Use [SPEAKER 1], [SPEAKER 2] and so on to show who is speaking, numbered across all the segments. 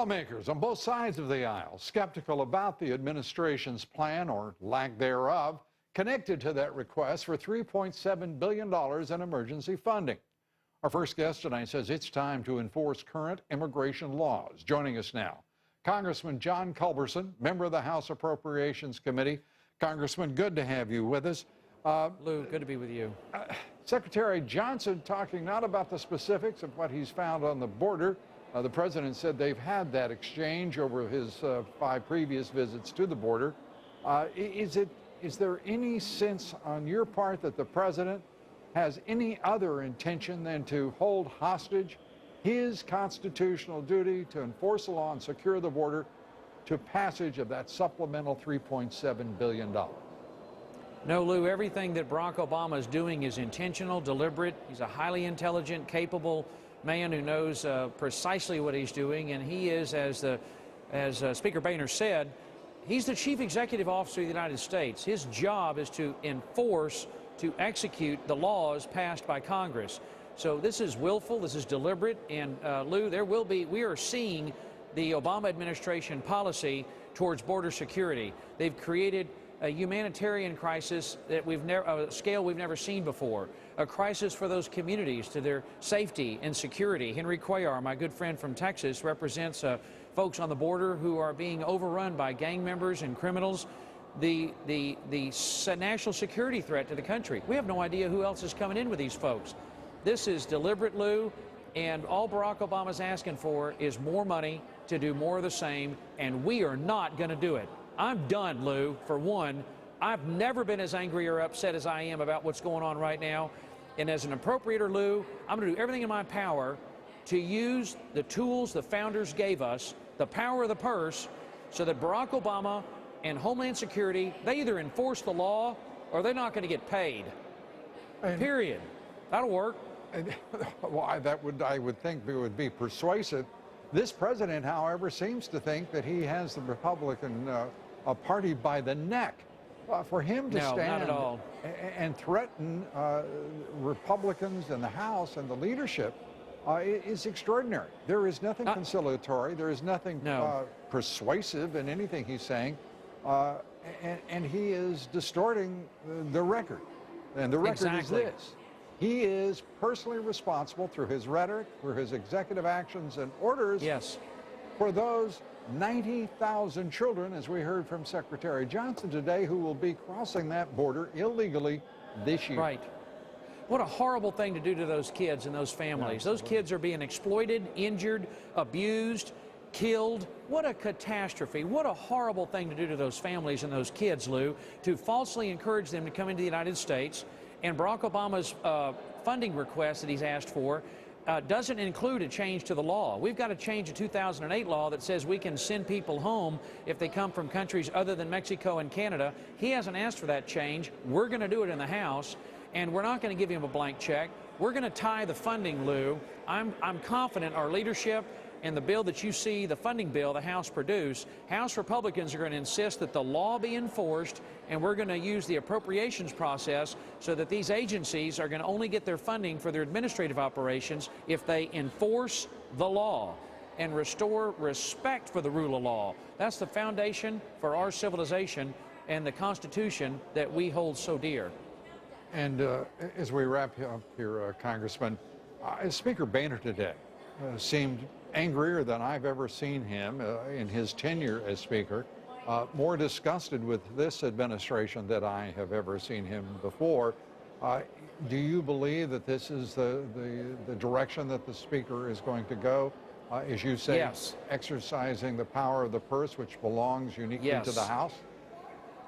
[SPEAKER 1] Lawmakers on both sides of the aisle skeptical about the administration's plan, or lack thereof, connected to that request for $3.7 billion in emergency funding. Our first guest tonight says it's time to enforce current immigration laws. Joining us now, Congressman John Culberson, member of the House Appropriations Committee. Congressman, good to have you with us.
[SPEAKER 2] Lou, good to be with you.
[SPEAKER 1] Secretary Johnson talking not about the specifics of what he's found on the border. The president said they've had that exchange over his 5 previous visits to the border. Is there any sense on your part that the president has any other intention than to hold hostage his constitutional duty to enforce the law and secure the border to passage of that supplemental $3.7 billion?
[SPEAKER 2] No, Lou, everything that Barack Obama is doing is intentional, deliberate. He's a highly intelligent, capable man who knows precisely what he's doing, and he is, as Speaker Boehner said, he's the Chief Executive Officer of the United States. His job is to enforce, to execute the laws passed by Congress. So this is willful, this is deliberate, and Lou, we are seeing the Obama administration policy towards border security. They've created a humanitarian crisis that a scale we've never seen before, a crisis for those communities, to their safety and security. Henry Cuellar, my good friend from Texas, represents folks on the border who are being overrun by gang members and criminals. The national security threat to the country. We have no idea who else is coming in with these folks. This is deliberate, Lou, and all Barack Obama's asking for is more money to do more of the same, and we are not going to do it. I'm done, Lou. For one, I've never been as angry or upset as I am about what's going on right now. And as an appropriator, Lou, I'm going to do everything in my power to use the tools the founders gave us, the power of the purse, so that Barack Obama and Homeland Security, they either enforce the law or they're not going to get paid. Period. That'll work.
[SPEAKER 1] Well, I would think it would be persuasive. This president, however, seems to think that he has the Republican Party by the neck. For him to stand
[SPEAKER 2] not at all.
[SPEAKER 1] And threaten Republicans in the House and the leadership is extraordinary. There is nothing conciliatory. There is nothing persuasive in anything he's saying. And he is distorting the record. And the record is this. He is personally responsible through his rhetoric, through his executive actions and orders for those 90,000 children, as we heard from Secretary Johnson today, who will be crossing that border illegally this year.
[SPEAKER 2] Right. What a horrible thing to do to those kids and those families.
[SPEAKER 1] Absolutely.
[SPEAKER 2] Those kids are being exploited, injured, abused, killed. What a catastrophe. What a horrible thing to do to those families and those kids, Lou, to falsely encourage them to come into the United States. And Barack Obama's funding request that he's asked for doesn't include a change to the law. We've got to change a 2008 law that says we can send people home if they come from countries other than Mexico and Canada. He hasn't asked for that change. We're going to do it in the House, and we're not going to give him a blank check. We're going to tie the funding, Lou. I'm confident our leadership and the bill that you see, the funding bill the House produced, House Republicans are going to insist that the law be enforced, and we're going to use the appropriations process so that these agencies are going to only get their funding for their administrative operations if they enforce the law and restore respect for the rule of law. That's the foundation for our civilization and the Constitution that we hold so dear.
[SPEAKER 1] And as we wrap up here, Congressman, Speaker Boehner today seemed angrier than I've ever seen him in his tenure as Speaker, more disgusted with this administration than I have ever seen him before. Do you believe that this is the direction that the Speaker is going to go? As you say, exercising the power of the purse, which belongs uniquely to the House?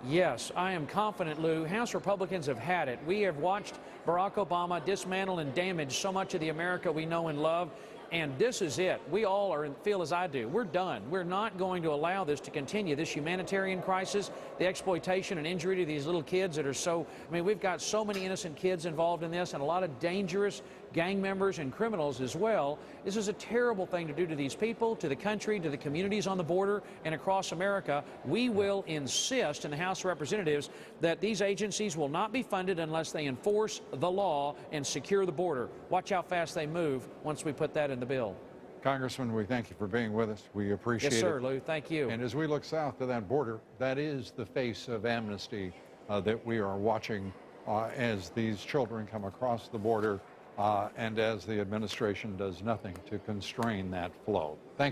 [SPEAKER 2] Yes, I am confident, Lou. House Republicans have had it. We have watched Barack Obama dismantle and damage so much of the America we know and love. And this is it. We all feel as I do. We're done. We're not going to allow this to continue, this humanitarian crisis, the exploitation and injury to these little kids that are so, I mean, we've got so many innocent kids involved in this and a lot of dangerous gang members and criminals as well. This is a terrible thing to do to these people, to the country, to the communities on the border and across America. We will insist in the House of Representatives that these agencies will not be funded unless they enforce the law and secure the border. Watch how fast they move once we put that in the bill.
[SPEAKER 1] Congressman, we thank you for being with us. We appreciate it.
[SPEAKER 2] Yes, sir, Lou. Thank you.
[SPEAKER 1] And as we look south to that border, that is the face of amnesty that we are watching as these children come across the border and as the administration does nothing to constrain that flow. Thank you.